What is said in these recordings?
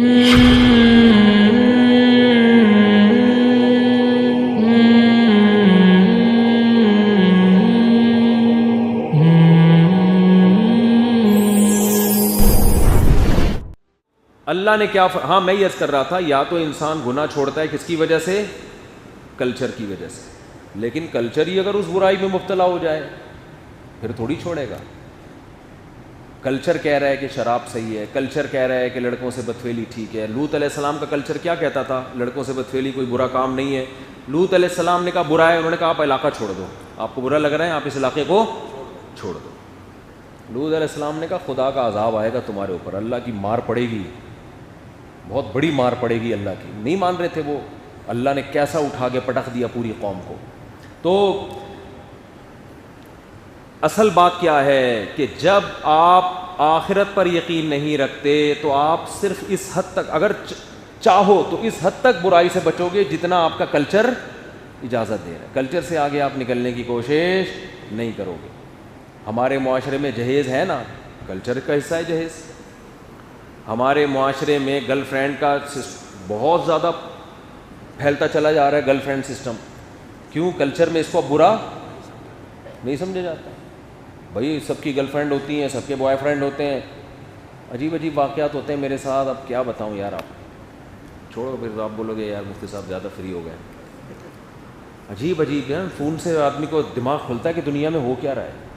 اللہ نے کیا ہاں میں یہ عرض کر رہا تھا، یا تو انسان گناہ چھوڑتا ہے کس کی وجہ سے؟ کلچر کی وجہ سے. لیکن کلچر ہی اگر اس برائی میں مبتلا ہو جائے پھر تھوڑی چھوڑے گا. کلچر کہہ رہا ہے کہ شراب صحیح ہے، کلچر کہہ رہا ہے کہ لڑکوں سے بدفعلی ٹھیک ہے. لوط علیہ السلام کا کلچر کیا کہتا تھا؟ لڑکوں سے بدفعلی کوئی برا کام نہیں ہے. لوط علیہ السلام نے کہا برا ہے، انہوں نے کہا آپ علاقہ چھوڑ دو، آپ کو برا لگ رہا ہے آپ اس علاقے کو چھوڑ دو. لوط علیہ السلام نے کہا خدا کا عذاب آئے گا تمہارے اوپر، اللہ کی مار پڑے گی، بہت بڑی مار پڑے گی اللہ کی. نہیں مان رہے تھے وہ. اللہ نے کیسا اٹھا کے پٹخ دیا پوری قوم کو. تو اصل بات کیا ہے کہ جب آپ آخرت پر یقین نہیں رکھتے تو آپ صرف اس حد تک، اگر چاہو تو اس حد تک برائی سے بچو گے جتنا آپ کا کلچر اجازت دے رہا ہے. کلچر سے آگے آپ نکلنے کی کوشش نہیں کرو گے. ہمارے معاشرے میں جہیز ہے نا، کلچر کا حصہ ہے جہیز. ہمارے معاشرے میں گرل فرینڈ کا بہت زیادہ پھیلتا چلا جا رہا ہے، گرل فرینڈ سسٹم. کیوں؟ کلچر میں اس کو برا نہیں سمجھا جاتا. بھائی سب کی گرل فرینڈ ہوتی ہیں، سب کے بوائے فرینڈ ہوتے ہیں. عجیب عجیب واقعات ہوتے ہیں میرے ساتھ. اب کیا بتاؤں یار، آپ چھوڑو پھر آپ بولو گے یار مفتی صاحب زیادہ فری ہو گئے. عجیب عجیب ہے. فون سے آدمی کو دماغ کھلتا ہے کہ دنیا میں ہو کیا رہا ہے.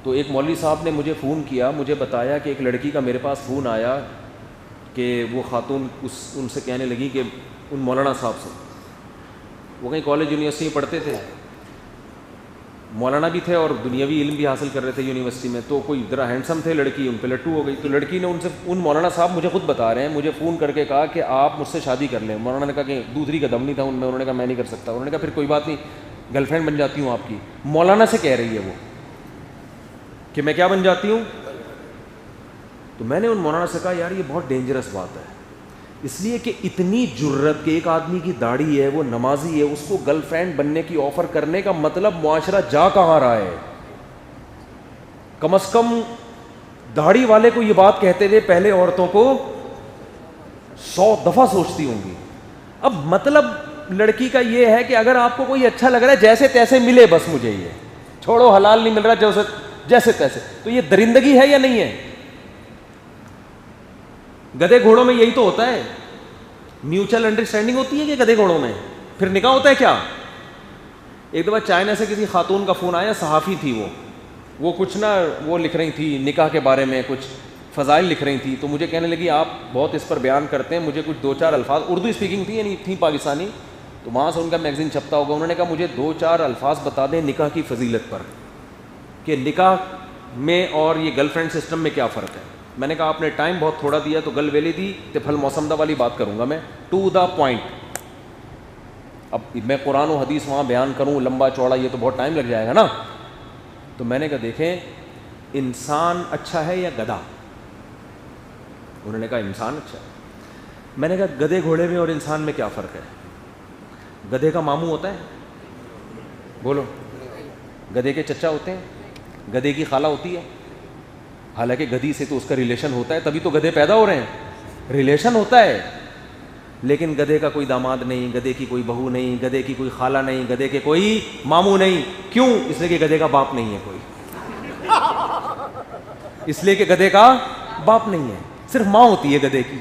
تو ایک مولوی صاحب نے مجھے فون کیا، مجھے بتایا کہ ایک لڑکی کا میرے پاس فون آیا کہ وہ خاتون ان سے کہنے لگی کہ ان مولانا صاحب سے، وہ کہیں کالج یونیورسٹی میں پڑھتے تھے، مولانا بھی تھے اور دنیاوی علم بھی حاصل کر رہے تھے یونیورسٹی میں. تو کوئی ذرا ہینڈسم تھے لڑکی، ان پہ لٹو ہو گئی. تو لڑکی نے ان مولانا صاحب مجھے خود بتا رہے ہیں، مجھے فون کر کے کہا کہ آپ مجھ سے شادی کر لیں. مولانا نے کہا کہ دوسری کا دم نہیں تھا ان میں. انہوں نے کہا میں نہیں کر سکتا. انہوں نے کہا پھر کوئی بات نہیں، گرل فرینڈ بن جاتی ہوں آپ کی. مولانا سے کہہ رہی ہے وہ کہ میں کیا بن جاتی ہوں. تو میں نے ان مولانا سے کہا یار یہ بہت ڈینجرس بات ہے، اس لیے کہ اتنی جرت کہ ایک آدمی کی داڑھی ہے، وہ نمازی ہے، اس کو گرل فرینڈ بننے کی آفر کرنے کا مطلب معاشرہ جا کہاں رہا ہے. کم از کم داڑھی والے کو یہ بات کہتے ہوئے پہلے عورتوں کو 100 دفعہ سوچتی ہوں گی. اب مطلب لڑکی کا یہ ہے کہ اگر آپ کو کوئی اچھا لگ رہا ہے جیسے تیسے ملے بس، مجھے یہ چھوڑو حلال نہیں مل رہا جیسے تیسے. تو یہ درندگی ہے یا نہیں ہے؟ گدھے گھوڑوں میں یہی تو ہوتا ہے. میوچل انڈرسٹینڈنگ ہوتی ہے کہ گدھے گھوڑوں میں پھر نکاح ہوتا ہے کیا؟ ایک دفعہ چائنا سے کسی خاتون کا فون آیا، صحافی تھی وہ کچھ نا وہ لکھ رہی تھی نکاح کے بارے میں، کچھ فضائل لکھ رہی تھی. تو مجھے کہنے لگی آپ بہت اس پر بیان کرتے ہیں، مجھے کچھ 2-4 الفاظ، اردو اسپیکنگ تھی یعنی تھی پاکستانی، تو وہاں سے ان کا میگزین چھپتا ہوگا. انہوں نے کہا مجھے 2-4 الفاظ بتا دیں نکاح کی فضیلت پر، کہ نکاح میں اور یہ گرل فرینڈ سسٹم میں کیا فرق ہے. میں نے کہا آپ نے ٹائم بہت تھوڑا دیا تو گل ویلی دی تے پھل موسم دا والی بات کروں گا میں، ٹو دا پوائنٹ. اب میں قرآن و حدیث وہاں بیان کروں لمبا چوڑا یہ تو بہت ٹائم لگ جائے گا نا. تو میں نے کہا دیکھیں انسان اچھا ہے یا گدھا؟ انہوں نے کہا انسان اچھا ہے. میں نے کہا گدھے گھوڑے میں اور انسان میں کیا فرق ہے؟ گدھے کا ماموں ہوتا ہے، بولو. گدھے کے چچا ہوتے ہیں، گدھے کی خالہ ہوتی ہے. حالانکہ گدھی سے تو اس کا ریلیشن ہوتا ہے، تبھی تو گدھے پیدا ہو رہے ہیں، ریلیشن ہوتا ہے. لیکن گدھے کا کوئی داماد نہیں، گدھے کی کوئی بہو نہیں، گدھے کی کوئی خالہ نہیں، گدھے کے کوئی ماموں نہیں. کیوں؟ اس لیے کہ گدھے کا باپ نہیں ہے کوئی. اس لیے کہ گدھے کا باپ نہیں ہے، صرف ماں ہوتی ہے گدھے کی.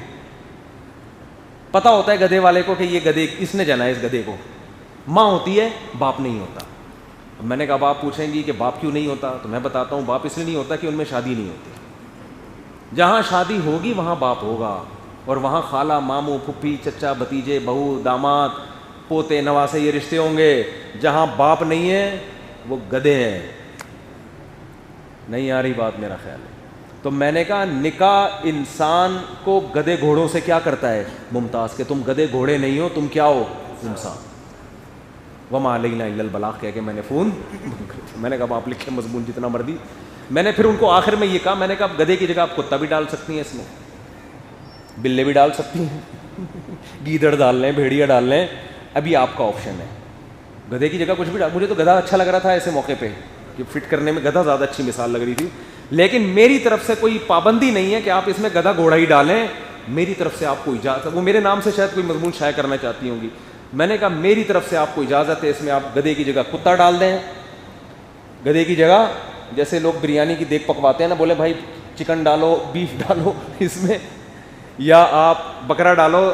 پتہ ہوتا ہے گدھے والے کو کہ یہ گدھے اس نے جنا ہے، اس گدھے کو. ماں ہوتی ہے، باپ نہیں ہوتا. میں نے کہا باپ پوچھیں گی کہ باپ کیوں نہیں ہوتا، تو میں بتاتا ہوں باپ اس لیے نہیں ہوتا کہ ان میں شادی نہیں ہوتی. جہاں شادی ہوگی وہاں باپ ہوگا، اور وہاں خالہ، ماموں، پھپھی، چچا، بھتیجے، بہو، داماد، پوتے، نواسے، یہ رشتے ہوں گے. جہاں باپ نہیں ہے وہ گدھے ہیں. نہیں آ رہی بات میرا خیال ہے. تو میں نے کہا نکاح انسان کو گدھے گھوڑوں سے کیا کرتا ہے؟ ممتاز. کہ تم گدھے گھوڑے نہیں ہو، تم کیا ہو؟ انسان. وما علینا الا البلاغ کہہ کے میں نے فون میں نے کہا آپ لکھیں مضمون جتنا مرضی. میں نے پھر ان کو آخر میں یہ کہا، میں نے کہا گدھے کی جگہ آپ کتا بھی ڈال سکتی ہیں اس میں، بلے بھی ڈال سکتی ہیں، گیدڑ ڈال لیں، بھیڑیا ڈال لیں، ابھی آپ کا آپشن ہے. گدھے کی جگہ کچھ بھی ڈال. مجھے تو گدھا اچھا لگ رہا تھا ایسے موقع پہ کہ فٹ کرنے میں گدھا زیادہ اچھی مثال لگ رہی تھی. لیکن میری طرف سے کوئی پابندی نہیں ہے کہ آپ اس میں گدھا گھوڑا ہی ڈالیں. میری طرف سے آپ کو اجازت ہے. وہ میرے نام سے شاید کوئی مضمون شائع کرنا چاہتی ہوں گی. میں نے کہا میری طرف سے آپ کو اجازت ہے, اس میں آپ گدھے کی جگہ کتا ڈال دیں, گدھے کی جگہ جیسے لوگ بریانی کی دیکھ پکواتے ہیں نا, بولے بھائی چکن ڈالو, بیف ڈالو اس میں, یا آپ بکرا ڈالو,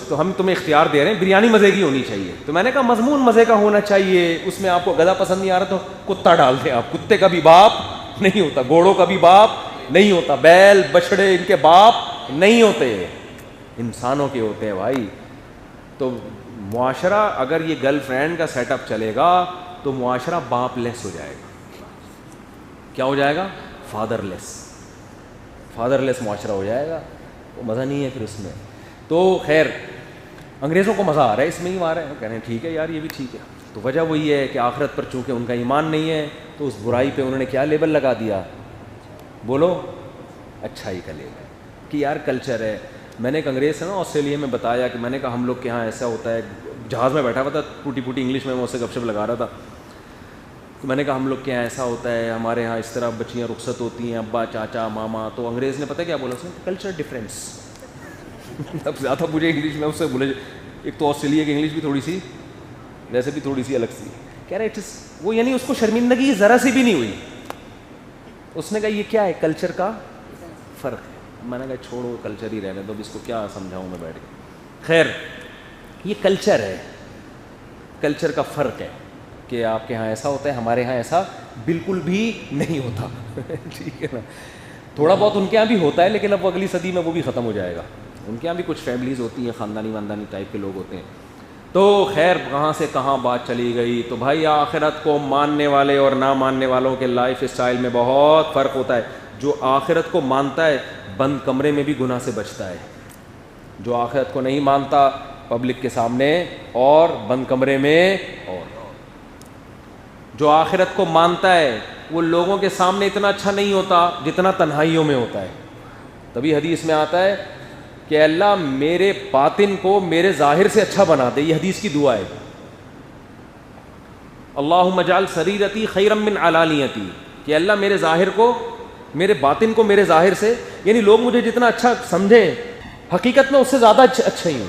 تو ہم تمہیں اختیار دے رہے ہیں, بریانی مزے کی ہونی چاہیے. تو میں نے کہا مضمون مزے کا ہونا چاہیے, اس میں آپ کو گدھا پسند نہیں آ رہا تو کتا ڈال دیں آپ. کتے کا بھی باپ نہیں ہوتا, گھوڑوں کا بھی باپ نہیں ہوتا, بیل بچڑے ان کے باپ نہیں ہوتے, انسانوں کے ہوتے ہیں بھائی. تو معاشرہ اگر یہ گرل فرینڈ کا سیٹ اپ چلے گا تو معاشرہ باپ لیس ہو جائے گا. کیا ہو جائے گا؟ فادر لیس معاشرہ ہو جائے گا. تو مزہ نہیں ہے پھر اس میں. تو خیر انگریزوں کو مزہ آ رہا ہے اس میں ہی, آ رہا ہے, کہہ رہے ہیں ٹھیک ہے یار یہ بھی ٹھیک ہے. تو وجہ وہی ہے کہ آخرت پر چونکہ ان کا ایمان نہیں ہے تو اس برائی پہ انہوں نے کیا لیبل لگا دیا؟ بولو, اچھائی کا لیبل کہ یار کلچر ہے. میں نے ایک انگریز سے نا آسٹریلیا میں بتایا کہ میں نے کہا ہم لوگ کے یہاں ایسا ہوتا ہے, جہاز میں بیٹھا ہوا تھا, ٹوٹی پوٹی انگلش میں اس سے گپ شپ لگا رہا تھا. تو میں نے کہا ہم لوگ کے یہاں ایسا ہوتا ہے, ہمارے یہاں اس طرح بچیاں رخصت ہوتی ہیں, ابا چاچا ماما. تو انگریز نے پتہ کیا بولا اس نے؟ Culture difference. اب زیادہ مجھے انگلش میں اس سے بولے, ایک تو آسٹریلیا کی انگلش بھی تھوڑی سی ویسے بھی تھوڑی سی الگ سی, کہہ رہے وہ یعنی اس کو شرمندگی ذرا سی بھی نہیں ہوئی. اس نے کہا یہ کیا ہے؟ کلچر کا فرق ہے. میں نے کہا چھوڑو کلچر ہی رہنے دو, اس کو کیا سمجھاؤں میں بیٹھ کے. خیر یہ کلچر ہے, کلچر کا فرق ہے کہ آپ کے ہاں ایسا ہوتا ہے, ہمارے ہاں ایسا بالکل بھی نہیں ہوتا. ٹھیک ہے نا, تھوڑا بہت ان کے یہاں بھی ہوتا ہے لیکن اب وہ اگلی صدی میں وہ بھی ختم ہو جائے گا. ان کے یہاں بھی کچھ فیملیز ہوتی ہیں, خاندانی ٹائپ کے لوگ ہوتے ہیں. تو خیر کہاں سے کہاں بات چلی گئی. تو بھائی آخرت کو ماننے والے اور نہ ماننے والوں کے لائف اسٹائل میں بہت فرق ہوتا ہے. جو آخرت کو مانتا ہے بند کمرے میں بھی گناہ سے بچتا ہے, جو آخرت کو نہیں مانتا پبلک کے سامنے اور بند کمرے میں اور. جو آخرت کو مانتا ہے وہ لوگوں کے سامنے اتنا اچھا نہیں ہوتا جتنا تنہائیوں میں ہوتا ہے. تبھی حدیث میں آتا ہے کہ اللہ میرے باطن کو میرے ظاہر سے اچھا بنا دے. یہ حدیث کی دعا ہے, اللہم اجعل سریرتی خیرا من علانیتی, کہ اللہ میرے ظاہر کو, میرے باطن کو میرے ظاہر سے, یعنی لوگ مجھے جتنا اچھا سمجھیں حقیقت میں اس سے زیادہ اچھا ہی ہوں.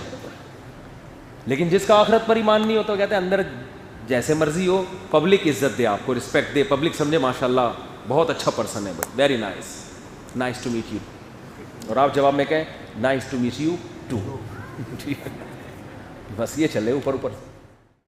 لیکن جس کا آخرت پر ایمان نہیں ہوتا, کہتے ہیں اندر جیسے مرضی ہو, پبلک عزت دے, آپ کو رسپیکٹ دے, پبلک سمجھے ماشاءاللہ بہت اچھا پرسن ہے, very nice, nice to meet you. اور آپ جواب میں کہیں nice to meet you too. ٹھیک ہے, بس یہ چلے اوپر اوپر.